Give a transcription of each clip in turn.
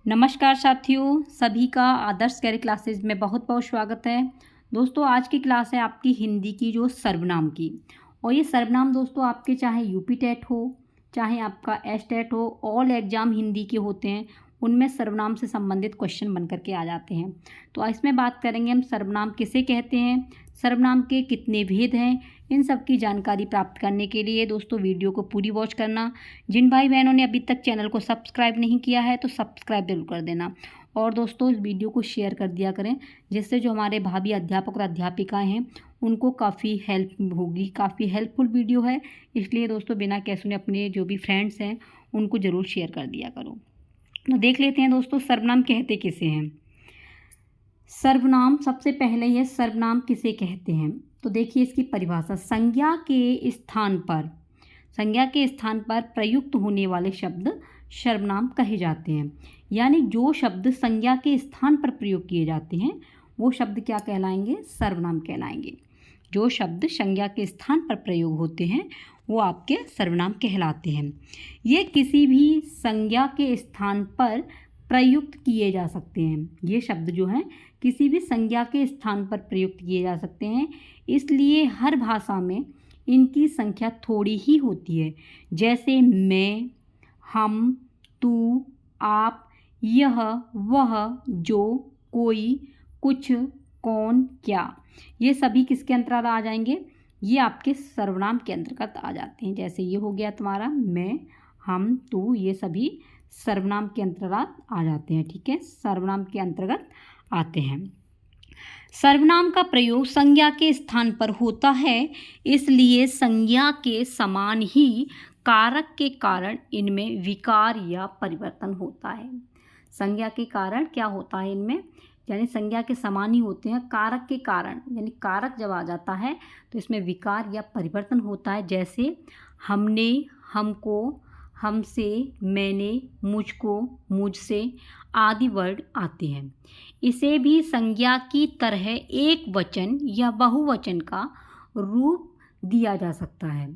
नमस्कार साथियों, सभी का आदर्श कैरियर क्लासेज में बहुत बहुत स्वागत है। दोस्तों, आज की क्लास है आपकी हिंदी की जो सर्वनाम की। और ये सर्वनाम दोस्तों आपके चाहे यूपी टेट हो, चाहे आपका एस टेट हो, ऑल एग्ज़ाम हिंदी के होते हैं, उनमें सर्वनाम से संबंधित क्वेश्चन बन करके आ जाते हैं। तो इसमें बात करेंगे हम सर्वनाम किसे कहते हैं, सर्वनाम के कितने भेद हैं। इन सब की जानकारी प्राप्त करने के लिए दोस्तों वीडियो को पूरी वॉच करना। जिन भाई बहनों ने अभी तक चैनल को सब्सक्राइब नहीं किया है तो सब्सक्राइब जरूर कर देना। और दोस्तों इस वीडियो को शेयर कर दिया करें, जिससे जो हमारे भाभी अध्यापक और अध्यापिकाएं हैं उनको काफ़ी हेल्प होगी। काफ़ी हेल्पफुल वीडियो है, इसलिए दोस्तों बिना कैसे सुने अपने जो भी फ्रेंड्स हैं उनको ज़रूर शेयर कर दिया करो। तो देख लेते हैं दोस्तों सर्वनाम कहते किसे हैं। सर्वनाम सबसे पहले ये सर्वनाम किसे कहते हैं, तो देखिए इसकी परिभाषा। संज्ञा के स्थान पर प्रयुक्त होने वाले शब्द सर्वनाम कहे जाते हैं। यानी जो शब्द संज्ञा के स्थान पर प्रयोग किए जाते हैं वो शब्द क्या कहलाएंगे, सर्वनाम कहलाएंगे। जो शब्द संज्ञा के स्थान पर प्रयोग होते हैं वो आपके सर्वनाम कहलाते हैं। ये किसी भी संज्ञा के स्थान पर प्रयुक्त किए जा सकते हैं। ये शब्द जो हैं किसी भी संज्ञा के स्थान पर प्रयुक्त किए जा सकते हैं, इसलिए हर भाषा में इनकी संख्या थोड़ी ही होती है। जैसे मैं, हम, तू, आप, यह, वह, जो, कोई, कुछ, कौन, क्या, ये सभी किसके अंतर्गत आ जाएंगे, ये आपके सर्वनाम के अंतर्गत आ जाते हैं। जैसे ये हो गया तुम्हारा मैं, हम, तू, ये सभी सर्वनाम के अंतर्गत आ जाते हैं। ठीक है, सर्वनाम के अंतर्गत आते हैं। सर्वनाम का प्रयोग संज्ञा के स्थान पर होता है, इसलिए संज्ञा के समान ही कारक के कारण इनमें विकार या परिवर्तन होता है। संज्ञा के कारण क्या होता है इनमें, यानी संज्ञा के समान ही होते हैं, कारक के कारण, यानी कारक जब आ जाता है तो इसमें विकार या परिवर्तन होता है। जैसे हमने, हमको, हमसे, मैंने, मुझको, मुझसे आदि वर्ड आते हैं। इसे भी संज्ञा की तरह एक वचन या बहुवचन का रूप दिया जा सकता है।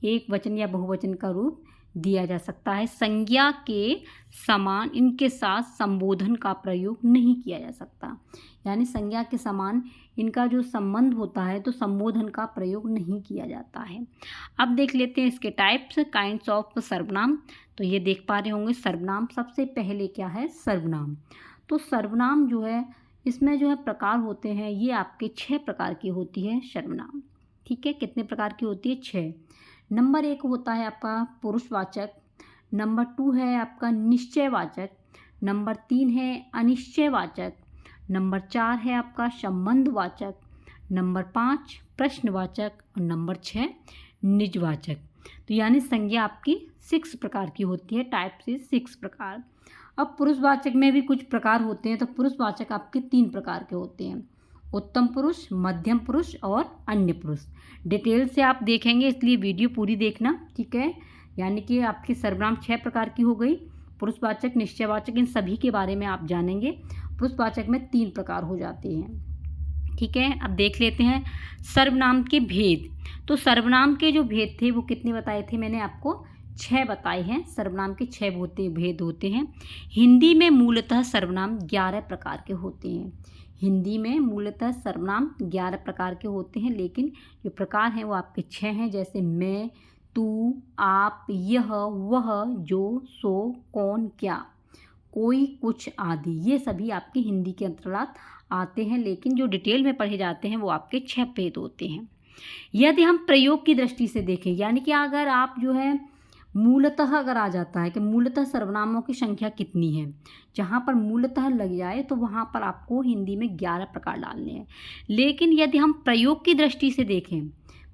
एक वचन या बहुवचन का रूप दिया जा सकता है। संज्ञा के समान इनके साथ संबोधन का प्रयोग नहीं किया जा सकता, यानी संज्ञा के समान इनका जो संबंध होता है तो संबोधन का प्रयोग नहीं किया जाता है। अब देख लेते हैं इसके टाइप्स, काइंड्स ऑफ सर्वनाम। तो ये देख पा रहे होंगे सर्वनाम। सबसे पहले क्या है सर्वनाम, तो सर्वनाम जो है इसमें जो है प्रकार होते हैं, ये आपके 6 प्रकार की होती है सर्वनाम। ठीक है, कितने प्रकार की होती है, 6। नंबर 1 होता है आपका पुरुषवाचक, नंबर 2 है आपका निश्चयवाचक, नंबर 3 है अनिश्चयवाचक, नंबर 4 है आपका संबंधवाचक, नंबर 5 प्रश्नवाचक और नंबर 6 निजवाचक। तो यानी संज्ञा आपकी 6 प्रकार की होती है, टाइप से 6 प्रकार। अब पुरुषवाचक में भी कुछ प्रकार होते हैं, तो पुरुषवाचक आपके 3 प्रकार के होते हैं, उत्तम पुरुष, मध्यम पुरुष और अन्य पुरुष। डिटेल से आप देखेंगे, इसलिए वीडियो पूरी देखना। ठीक है, यानी कि आपकी सर्वनाम 6 प्रकार की हो गई। पुरुषवाचक, निश्चयवाचक, इन सभी के बारे में आप जानेंगे। पुरुषवाचक में 3 प्रकार हो जाते हैं। ठीक है, अब देख लेते हैं सर्वनाम के भेद। तो सर्वनाम के जो भेद थे वो कितने बताए थे मैंने आपको, 6 बताए हैं। सर्वनाम के 6 भेद होते हैं। हिंदी में मूलतः सर्वनाम 11 प्रकार के होते हैं। हिंदी में मूलतः सर्वनाम 11 प्रकार के होते हैं, लेकिन जो प्रकार हैं वो आपके 6 हैं। जैसे मैं, तू, आप, यह, वह, जो, सो, कौन, क्या, कोई, कुछ आदि, ये सभी आपके हिंदी के अंतर्गत आते हैं, लेकिन जो डिटेल में पढ़े जाते हैं वो आपके 6 भेद होते हैं। यदि हम प्रयोग की दृष्टि से देखें, यानी कि अगर आप जो है मूलतः अगर आ जाता है कि मूलतः सर्वनामों की संख्या कितनी है, जहाँ पर मूलतः लग जाए तो वहाँ पर आपको हिंदी में 11 प्रकार डालने हैं। लेकिन यदि हम प्रयोग की दृष्टि से देखें,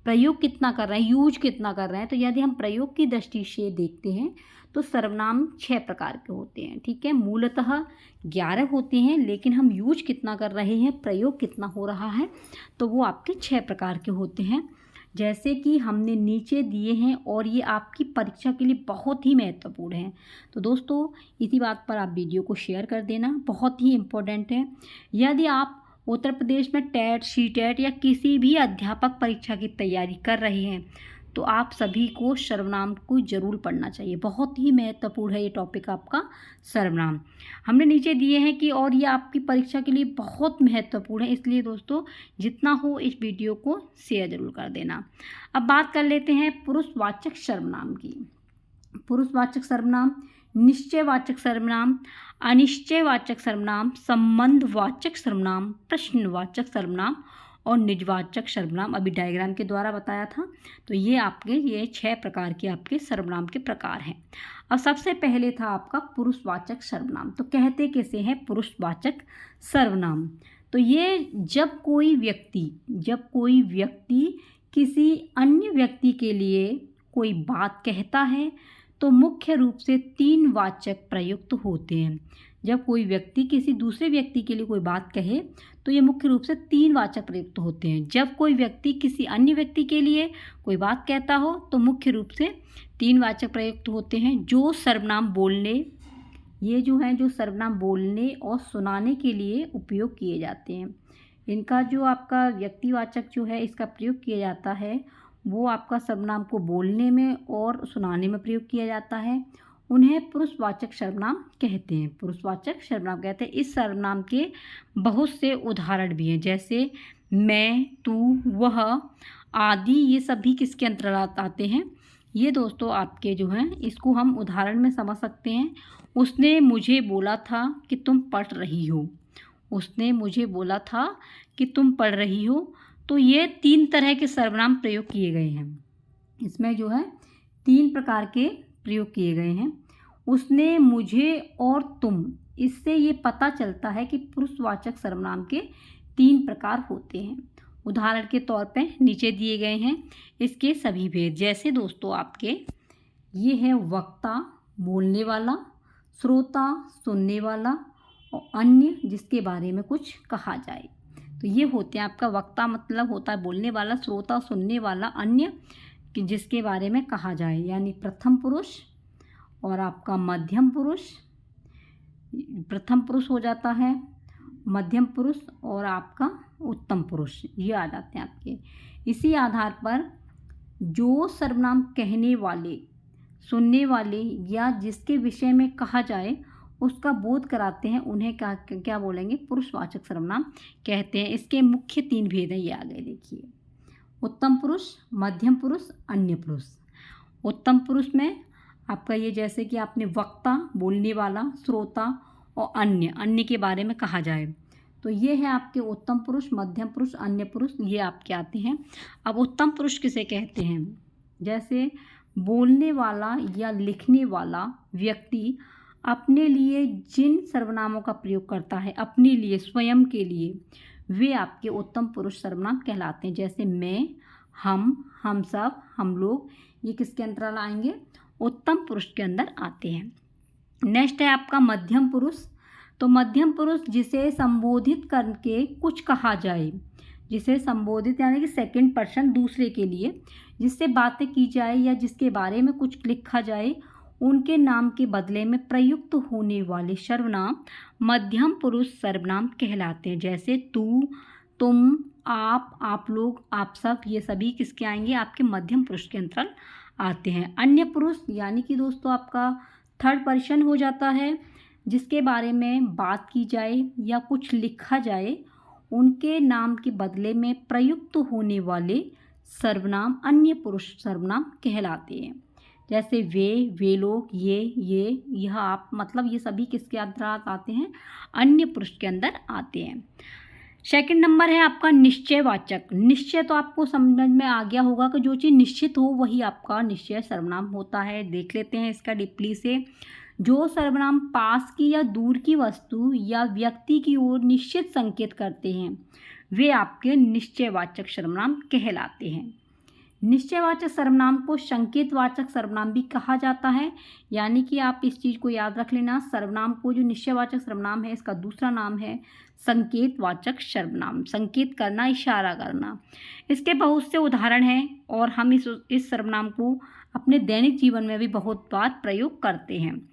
प्रयोग कितना कर रहे हैं, यूज कितना कर रहे हैं, तो यदि हम प्रयोग की दृष्टि से देखते हैं तो सर्वनाम 6 प्रकार के होते हैं। ठीक है, मूलतः 11 होते हैं, लेकिन हम यूज कितना कर रहे हैं, प्रयोग कितना हो रहा है, तो वो आपके 6 प्रकार के होते हैं। जैसे कि हमने नीचे दिए हैं और ये आपकी परीक्षा के लिए बहुत ही महत्वपूर्ण है। तो दोस्तों इसी बात पर आप वीडियो को शेयर कर देना, बहुत ही इम्पोर्टेंट है। यदि आप उत्तर प्रदेश में टेट, सी टेट या किसी भी अध्यापक परीक्षा की तैयारी कर रहे हैं तो आप सभी को सर्वनाम को ज़रूर पढ़ना चाहिए। बहुत ही महत्वपूर्ण है ये टॉपिक आपका सर्वनाम। हमने नीचे दिए हैं कि और ये आपकी परीक्षा के लिए बहुत महत्वपूर्ण है, इसलिए दोस्तों जितना हो इस वीडियो को शेयर ज़रूर कर देना। अब बात कर लेते हैं पुरुषवाचक सर्वनाम की। पुरुषवाचक सर्वनाम, निश्चयवाचक सर्वनाम, अनिश्चयवाचक सर्वनाम, संबंधवाचक सर्वनाम, प्रश्नवाचक सर्वनाम और निजवाचक सर्वनाम अभी डायग्राम के द्वारा बताया था। तो ये 6 प्रकार के आपके सर्वनाम के प्रकार हैं। अब सबसे पहले था आपका पुरुषवाचक सर्वनाम। तो कहते कैसे हैं पुरुषवाचक सर्वनाम? तो ये जब कोई व्यक्ति किसी अन्य व्यक्ति के लिए कोई बात कहता है तो मुख्य रूप से 3 वाचक प्रयुक्त होते हैं। जब कोई व्यक्ति किसी दूसरे व्यक्ति के लिए कोई बात कहे तो ये मुख्य रूप से 3 वाचक प्रयुक्त होते हैं। जब कोई व्यक्ति किसी अन्य व्यक्ति के लिए कोई बात कहता हो तो मुख्य रूप से 3 वाचक प्रयुक्त होते हैं। जो सर्वनाम बोलने और सुनाने के लिए उपयोग किए जाते हैं। इनका जो आपका व्यक्तिवाचक जो है इसका प्रयोग किया जाता है वो आपका सर्वनाम को बोलने में और सुनाने में प्रयोग किया जाता है। उन्हें पुरुषवाचक सर्वनाम कहते हैं। पुरुषवाचक सर्वनाम कहते हैं। इस सर्वनाम के बहुत से उदाहरण भी हैं, जैसे मैं, तू, वह आदि। ये सभी किसके अंतर्गत आते हैं? ये दोस्तों आपके जो हैं इसको हम उदाहरण में समझ सकते हैं। उसने मुझे बोला था कि तुम पढ़ रही हो। उसने मुझे बोला था कि तुम पढ़ रही हो। तो ये 3 तरह के सर्वनाम प्रयोग किए गए हैं। इसमें जो है 3 प्रकार के प्रयोग किए गए हैं। उसने, मुझे और तुम। इससे ये पता चलता है कि पुरुषवाचक सर्वनाम के 3 प्रकार होते हैं। उदाहरण के तौर पे नीचे दिए गए हैं इसके सभी भेद। जैसे दोस्तों आपके ये है वक्ता, बोलने वाला, श्रोता, सुनने वाला और अन्य, जिसके बारे में कुछ कहा जाए। तो ये होते हैं आपका वक्ता, मतलब होता है बोलने वाला, श्रोता सुनने वाला, अन्य कि जिसके बारे में कहा जाए, यानी प्रथम पुरुष और आपका मध्यम पुरुष। प्रथम पुरुष हो जाता है, मध्यम पुरुष और आपका उत्तम पुरुष, ये आ जाते हैं आपके। इसी आधार पर जो सर्वनाम कहने वाले, सुनने वाले या जिसके विषय में कहा जाए उसका बोध कराते हैं, उन्हें क्या बोलेंगे? पुरुषवाचक सर्वनाम कहते हैं। इसके मुख्य 3 भेद हैं, ये आ गए देखिए। उत्तम पुरुष, मध्यम पुरुष, अन्य पुरुष। उत्तम पुरुष में आपका ये जैसे कि आपने वक्ता, बोलने वाला, श्रोता और अन्य के बारे में कहा जाए, तो ये है आपके उत्तम पुरुष, मध्यम पुरुष, अन्य पुरुष, ये आपके आते हैं। अब उत्तम पुरुष किसे कहते हैं? जैसे बोलने वाला या लिखने वाला व्यक्ति अपने लिए जिन सर्वनामों का प्रयोग करता है, अपने लिए, स्वयं के लिए, वे आपके उत्तम पुरुष सर्वनाम कहलाते हैं। जैसे मैं, हम सब, हम लोग, ये किसके अंतराल आएंगे? उत्तम पुरुष के अंदर आते हैं। नेक्स्ट है आपका मध्यम पुरुष। तो मध्यम पुरुष जिसे संबोधित करके कुछ कहा जाए, जिसे संबोधित यानी कि सेकंड पर्सन दूसरे के लिए जिससे बातें की जाए या जिसके बारे में कुछ लिखा जाए, उनके नाम के बदले में प्रयुक्त होने वाले सर्वनाम मध्यम पुरुष सर्वनाम कहलाते हैं। जैसे तू, तुम, आप लोग, आप सब, ये सभी किसके आएंगे? आपके मध्यम पुरुष के अंतर्गत आते हैं। अन्य पुरुष यानी कि दोस्तों आपका थर्ड पर्सन हो जाता है, जिसके बारे में बात की जाए या कुछ लिखा जाए, उनके नाम के बदले में प्रयुक्त होने वाले सर्वनाम अन्य पुरुष सर्वनाम कहलाते हैं। जैसे वे लोग, ये, यह, आप, मतलब ये सभी किसके अंतर्गत आते हैं? अन्य पुरुष के अंदर आते हैं। सेकंड नंबर है आपका निश्चयवाचक। निश्चय तो आपको समझ में आ गया होगा कि जो चीज़ निश्चित हो वही आपका निश्चय सर्वनाम होता है। देख लेते हैं इसका डीपली से। जो सर्वनाम पास की या दूर की वस्तु या व्यक्ति की ओर निश्चित संकेत करते हैं वे आपके निश्चयवाचक सर्वनाम कहलाते हैं। निश्चयवाचक सर्वनाम को संकेतवाचक सर्वनाम भी कहा जाता है। यानी कि आप इस चीज़ को याद रख लेना, सर्वनाम को जो निश्चयवाचक सर्वनाम है इसका दूसरा नाम है संकेतवाचक सर्वनाम। संकेत करना, इशारा करना। इसके बहुत से उदाहरण हैं और हम इस सर्वनाम को अपने दैनिक जीवन में भी बहुत बार प्रयोग करते हैं।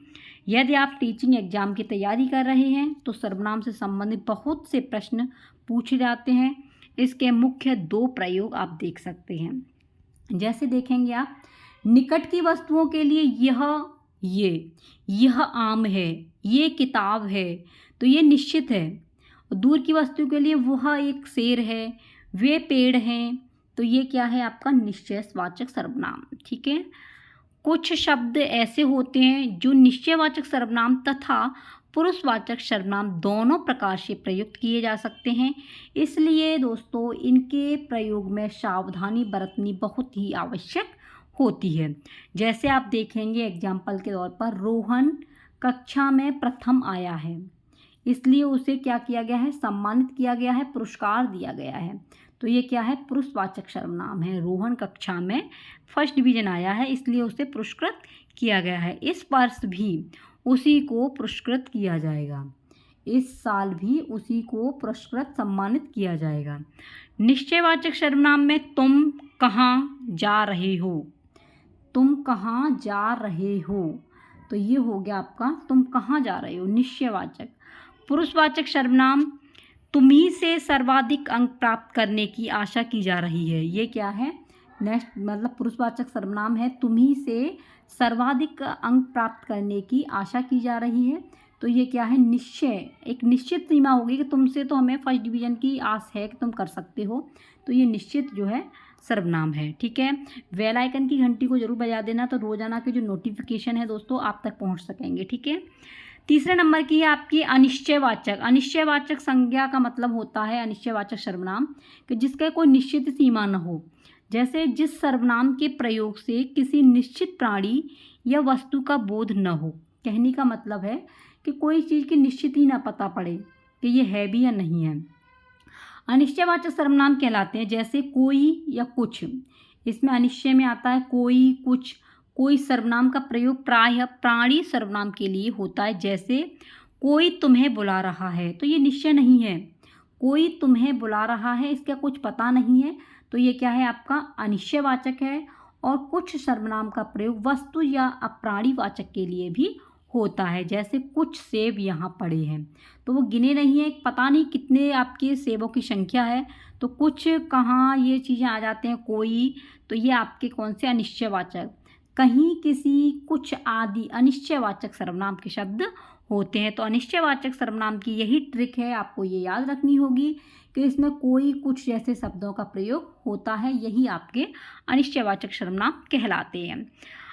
यदि आप टीचिंग एग्जाम की तैयारी कर रहे हैं तो सर्वनाम से संबंधित बहुत से प्रश्न पूछे जाते हैं। इसके मुख्य 2 प्रयोग आप देख सकते हैं। जैसे देखेंगे आप, निकट की वस्तुओं के लिए यह आम है, ये किताब है, तो ये निश्चित है। दूर की वस्तु के लिए वह एक शेर है, वे पेड़ हैं, तो ये क्या है आपका निश्चयवाचक सर्वनाम। ठीक है। कुछ शब्द ऐसे होते हैं जो निश्चयवाचक सर्वनाम तथा पुरुषवाचक सर्वनाम दोनों प्रकार से प्रयुक्त किए जा सकते हैं, इसलिए दोस्तों इनके प्रयोग में सावधानी बरतनी बहुत ही आवश्यक होती है। जैसे आप देखेंगे एग्जाम्पल के तौर पर, रोहन कक्षा में प्रथम आया है, इसलिए उसे क्या किया गया है, सम्मानित किया गया है, पुरस्कार दिया गया है, तो ये क्या है, पुरुषवाचक सर्वनाम है। रोहन कक्षा में फर्स्ट डिवीजन आया है, इसलिए उसे पुरस्कृत किया गया है। इस वर्ष भी उसी को पुरस्कृत किया जाएगा, इस साल भी उसी को पुरस्कृत सम्मानित किया जाएगा। निश्चयवाचक सर्वनाम में तुम कहाँ जा रहे हो, तुम कहाँ जा रहे हो, तो ये हो गया आपका तुम कहाँ जा रहे हो, निश्चयवाचक। पुरुषवाचक सर्वनाम, तुम्ही से सर्वाधिक अंक प्राप्त करने की आशा की जा रही है, ये क्या है, नेक्स्ट मतलब पुरुषवाचक सर्वनाम है, तुम्ही से सर्वाधिक अंक प्राप्त करने की आशा की जा रही है, तो ये क्या है, निश्चय, एक निश्चित सीमा होगी कि तुमसे तो हमें फर्स्ट डिवीजन की आस है कि तुम कर सकते हो, तो ये निश्चित जो है सर्वनाम है। ठीक है। बेल आइकन की घंटी को जरूर बजा देना, तो रोजाना के जो नोटिफिकेशन है दोस्तों आप तक पहुंच सकेंगे। ठीक है। तीसरे नंबर की है आपकी अनिश्चयवाचक। अनिश्चयवाचक संज्ञा का मतलब होता है अनिश्चयवाचक सर्वनाम कि जिसका कोई निश्चित सीमा न हो। जैसे जिस सर्वनाम के प्रयोग से किसी निश्चित प्राणी या वस्तु का बोध न हो। कहने का मतलब है कि कोई चीज़ की निश्चित ही ना पता पड़े कि ये है भी या नहीं है। अनिश्चयवाचक सर्वनाम कहलाते हैं, जैसे कोई या कुछ, इसमें अनिश्चय में आता है कोई, कुछ। कोई सर्वनाम का प्रयोग प्रायः प्राणी सर्वनाम के लिए होता है, जैसे कोई तुम्हें बुला रहा है, तो ये निश्चय नहीं है, कोई तुम्हें बुला रहा है इसका कुछ पता नहीं है, तो ये क्या है आपका अनिश्चयवाचक है। और कुछ सर्वनाम का प्रयोग वस्तु या अप्राणीवाचक के लिए भी होता है, जैसे कुछ सेब यहाँ पड़े हैं, तो वो गिने नहीं है, पता नहीं कितने आपके सेबों की संख्या है, तो कुछ कहाँ ये चीज़ें आ जाते हैं, कोई, तो ये आपके कौन से अनिश्चयवाचक। कहीं, किसी, कुछ आदि अनिश्चयवाचक सर्वनाम के शब्द होते हैं। तो अनिश्चयवाचक सर्वनाम की यही ट्रिक है, आपको ये याद रखनी होगी कि इसमें कोई, कुछ जैसे शब्दों का प्रयोग होता है, यही आपके अनिश्चयवाचक सर्वनाम कहलाते हैं।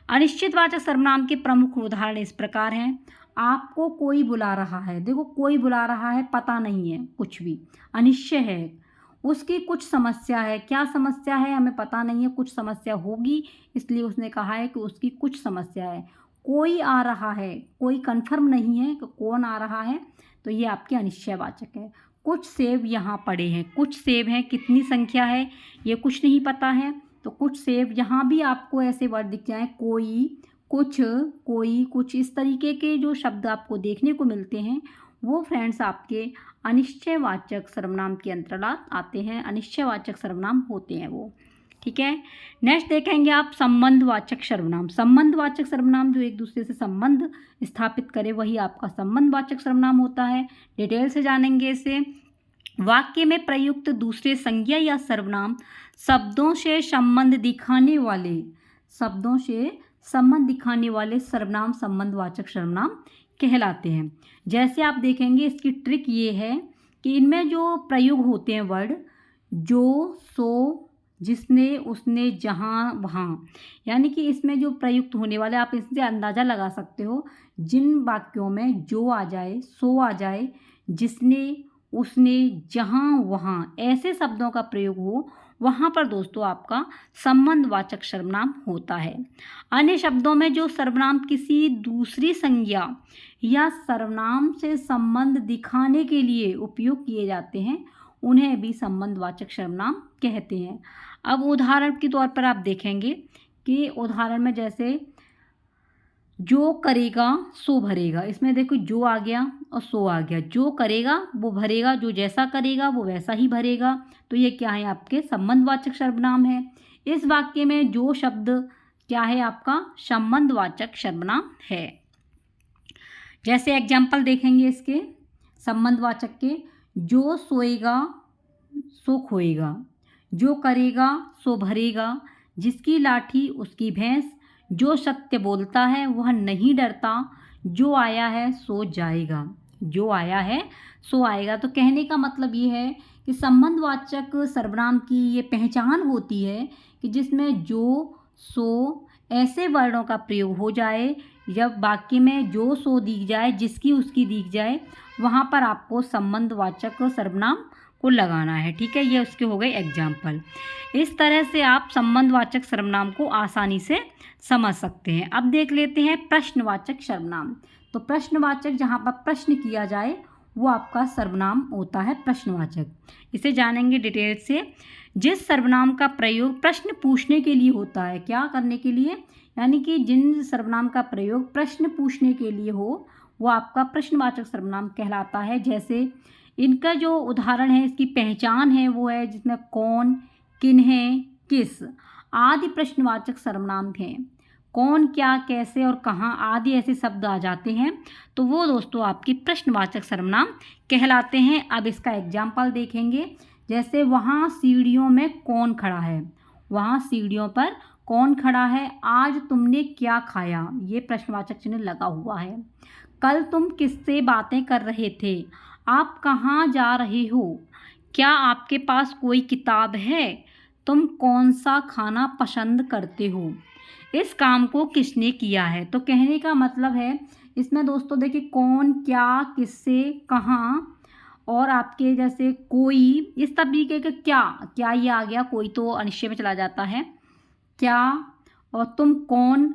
अनिश्चितवाचक सर्वनाम के प्रमुख उदाहरण इस प्रकार हैं। आपको कोई बुला रहा है, देखो कोई बुला रहा है, पता नहीं है कुछ भी, अनिश्चय है। उसकी कुछ समस्या है, क्या समस्या है हमें पता नहीं है, कुछ समस्या होगी, इसलिए उसने कहा है कि उसकी कुछ समस्या है। कोई आ रहा है, कोई कंफर्म नहीं है कि कौन आ रहा है, तो ये आपके अनिश्चयवाचक है। कुछ सेब यहाँ पड़े हैं, कुछ सेब हैं, कितनी संख्या है ये कुछ नहीं पता है, तो कुछ सेब। यहाँ भी आपको ऐसे वर्ड दिख जाएं, कोई, कुछ, कोई, कुछ, इस तरीके के जो शब्द आपको देखने को मिलते हैं वो फ्रेंड्स आपके अनिश्चयवाचक सर्वनाम के अंतर्गत आते हैं, अनिश्चयवाचक सर्वनाम होते हैं वो। ठीक है। नेक्स्ट देखेंगे आप संबंधवाचक सर्वनाम। संबंधवाचक सर्वनाम जो एक दूसरे से संबंध स्थापित करे वही आपका संबंधवाचक सर्वनाम होता है। डिटेल से जानेंगे इसे। वाक्य में प्रयुक्त दूसरे संज्ञा या सर्वनाम शब्दों से संबंध दिखाने वाले सर्वनाम संबंधवाचक सर्वनाम कहलाते हैं। जैसे आप देखेंगे इसकी ट्रिक ये है कि इनमें जो प्रयोग होते हैं वर्ड जो, सो, जिसने, उसने, जहाँ, वहाँ, यानी कि इसमें जो प्रयुक्त होने वाले, आप इससे अंदाज़ा लगा सकते हो जिन वाक्यों में जो आ जाए, सो आ जाए, जिसने, उसने, जहाँ, वहाँ, ऐसे शब्दों का प्रयोग हो, वहाँ पर दोस्तों आपका संबंधवाचक सर्वनाम होता है। अन्य शब्दों में जो सर्वनाम किसी दूसरी संज्ञा या सर्वनाम से संबंध दिखाने के लिए उपयोग किए जाते हैं उन्हें भी संबंधवाचक सर्वनाम कहते हैं। अब उदाहरण के तौर पर आप देखेंगे कि उदाहरण में जैसे जो करेगा सो भरेगा, इसमें देखो जो आ गया और सो आ गया। जो करेगा वो भरेगा, जो जैसा करेगा वो वैसा ही भरेगा, तो ये क्या है आपके संबंधवाचक सर्वनाम है। इस वाक्य में जो शब्द क्या है आपका संबंधवाचक सर्वनाम है। जैसे एग्जाम्पल देखेंगे इसके संबंधवाचक के, जो सोएगा सो खोएगा, जो करेगा सो भरेगा, जिसकी लाठी उसकी भैंस, जो सत्य बोलता है वह नहीं डरता, जो आया है सो जाएगा। जो आया है सो आएगा। तो कहने का मतलब ये है कि संबंधवाचक सर्वनाम की ये पहचान होती है कि जिसमें जो, सो ऐसे वर्णों का प्रयोग हो जाए, जब वाक्य में जो सो दिख जाए, जिसकी उसकी दिख जाए, वहाँ पर आपको संबंधवाचक सर्वनाम को लगाना है। ठीक है, ये उसके हो गए एग्जाम्पल। इस तरह से आप संबंधवाचक सर्वनाम को आसानी से समझ सकते हैं। अब देख लेते हैं प्रश्नवाचक सर्वनाम। तो प्रश्नवाचक जहाँ पर प्रश्न किया जाए वो आपका सर्वनाम होता है प्रश्नवाचक। इसे जानेंगे डिटेल से। जिस सर्वनाम का प्रयोग प्रश्न पूछने के लिए होता है, क्या करने के लिए, यानी कि जिन सर्वनाम का प्रयोग प्रश्न पूछने के लिए हो वो आपका प्रश्नवाचक सर्वनाम कहलाता है। जैसे इनका जो उदाहरण है, इसकी पहचान है वो है जिसमें कौन, किन्हें, किस आदि प्रश्नवाचक सर्वनाम हैं। कौन, क्या, कैसे और कहाँ आदि ऐसे शब्द आ जाते हैं तो वो दोस्तों आपकी प्रश्नवाचक सर्वनाम कहलाते हैं। अब इसका एग्जाम्पल देखेंगे। जैसे वहाँ सीढ़ियों में कौन खड़ा है, वहाँ सीढ़ियों पर कौन खड़ा है। आज तुमने क्या खाया, ये प्रश्नवाचक चिन्ह लगा हुआ है। कल तुम किससे बातें कर रहे थे, आप कहाँ जा रहे हो, क्या आपके पास कोई किताब है, तुम कौन सा खाना पसंद करते हो, इस काम को किसने किया है। तो कहने का मतलब है इसमें दोस्तों देखिए कौन, क्या, किससे, कहाँ और आपके जैसे कोई, इस तरीके के क्या ये आ गया, कोई तो अनिश्चय में चला जाता है, क्या और तुम कौन,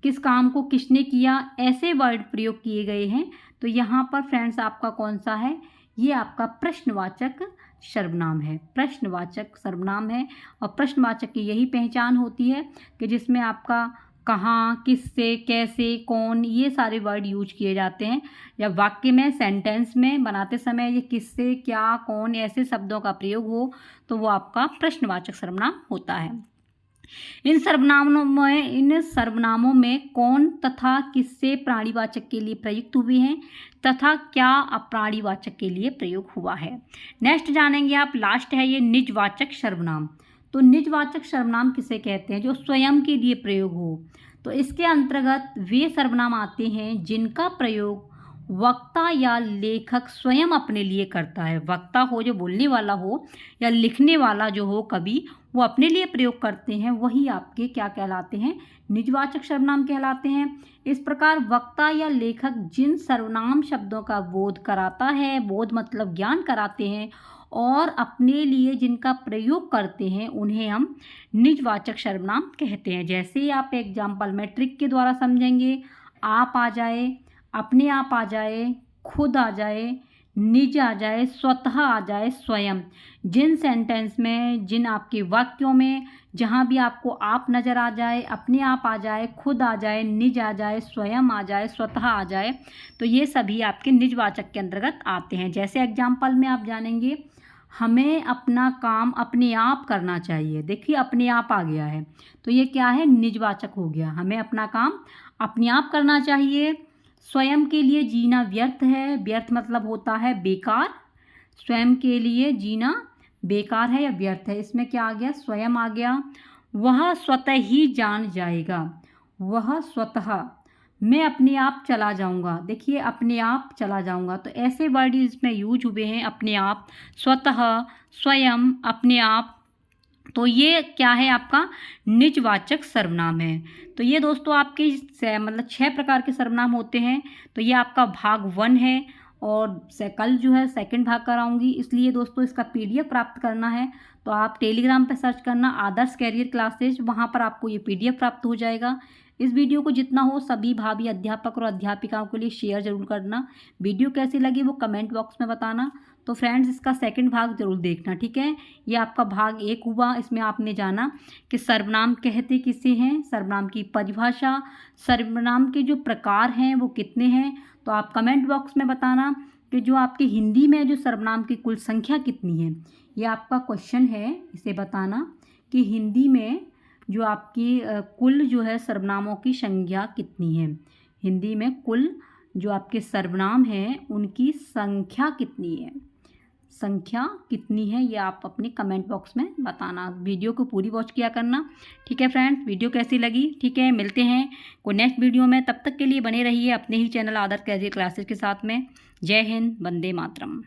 किस काम को किसने किया, ऐसे वर्ड प्रयोग किए गए हैं। तो यहाँ पर फ्रेंड्स आपका कौन सा है, ये आपका प्रश्नवाचक सर्वनाम है। प्रश्नवाचक सर्वनाम है और प्रश्नवाचक की यही पहचान होती है कि जिसमें आपका कहाँ, किससे, कैसे, कौन ये सारे वर्ड यूज किए जाते हैं। जब वाक्य में सेंटेंस में बनाते समय ये किससे, क्या, कौन ऐसे शब्दों का प्रयोग हो तो वो आपका प्रश्नवाचक सर्वनाम होता है। इन सर्वनामों में कौन तथा किससे प्राणीवाचक के लिए प्रयुक्त हुए हैं तथा क्या अप्राणीवाचक के लिए प्रयोग हुआ है। नेक्स्ट जानेंगे आप, लास्ट है ये निजवाचक सर्वनाम। तो निजवाचक सर्वनाम किसे कहते हैं, जो स्वयं के लिए प्रयोग हो। तो इसके अंतर्गत वे सर्वनाम आते हैं जिनका प्रयोग वक्ता या लेखक स्वयं अपने लिए करता है। वक्ता हो जो बोलने वाला हो या लिखने वाला जो हो कवि, वो अपने लिए प्रयोग करते हैं, वही आपके क्या कहलाते हैं, निजवाचक सर्वनाम कहलाते हैं। इस प्रकार वक्ता या लेखक जिन सर्वनाम शब्दों का बोध कराता है, बोध मतलब ज्ञान कराते हैं, और अपने लिए जिनका प्रयोग करते हैं उन्हें हम निजवाचक सर्वनाम कहते हैं। जैसे आप एग्जाम्पल में ट्रिक के द्वारा समझेंगे, आप आ जाए, अपने आप आ जाए, खुद आ जाए, निज आ जाए, स्वतः आ जाए, स्वयं। जिन सेंटेंस में, जिन आपके वाक्यों में जहाँ भी आपको आप नज़र आ जाए, अपने आप आ जाए, खुद आ जाए, निज आ जाए, स्वयं आ जाए, स्वतः आ जाए, तो ये सभी आपके निजवाचक के अंतर्गत आते हैं। जैसे एग्जाम्पल में आप जानेंगे, हमें अपना काम अपने आप करना चाहिए। देखिए अपने आप आ गया है तो ये क्या है, निजवाचक हो गया। हमें अपना काम अपने आप करना चाहिए। स्वयं के लिए जीना व्यर्थ है, व्यर्थ मतलब होता है बेकार। स्वयं के लिए जीना बेकार है या व्यर्थ है, इसमें क्या आ गया, स्वयं आ गया। वह स्वतः ही जान जाएगा, वह स्वतः, मैं अपने आप चला जाऊंगा। देखिए अपने आप चला जाऊंगा, तो ऐसे वर्ड इसमें यूज हुए हैं, अपने आप, स्वतः, स्वयं, अपने आप। तो ये क्या है, आपका निजवाचक सर्वनाम है। तो ये दोस्तों आपके मतलब 6 प्रकार के सर्वनाम होते हैं। तो ये आपका भाग 1 है और कल जो है सेकंड भाग कराऊंगी। इसलिए दोस्तों इसका PDF प्राप्त करना है तो आप टेलीग्राम पे सर्च करना आदर्श कैरियर क्लासेज, वहाँ पर आपको ये PDF प्राप्त हो जाएगा। इस वीडियो को जितना हो सभी भावी अध्यापक और अध्यापिकाओं के लिए शेयर जरूर करना। वीडियो कैसी लगी वो कमेंट बॉक्स में बताना। तो फ्रेंड्स इसका सेकंड भाग जरूर देखना, ठीक है। ये आपका भाग 1 हुआ। इसमें आपने जाना कि सर्वनाम कहते किसे हैं, सर्वनाम की परिभाषा, सर्वनाम के जो प्रकार हैं वो कितने हैं। तो आप कमेंट बॉक्स में बताना कि जो आपके हिंदी में जो सर्वनाम की कुल संख्या कितनी है। ये आपका क्वेश्चन है, इसे बताना कि हिंदी में जो आपकी कुल जो है सर्वनामों की संख्या कितनी है। हिंदी में कुल जो आपके सर्वनाम हैं उनकी संख्या कितनी है। संख्या कितनी है ये आप अपने कमेंट बॉक्स में बताना। वीडियो को पूरी वॉच किया करना। ठीक है फ्रेंड्स, वीडियो कैसी लगी? ठीक है, मिलते हैं कोई नेक्स्ट वीडियो में। तब तक के लिए बने रहिए अपने ही चैनल आदर्श कैरियर क्लासेस के साथ में। जय हिंद, वंदे मातरम।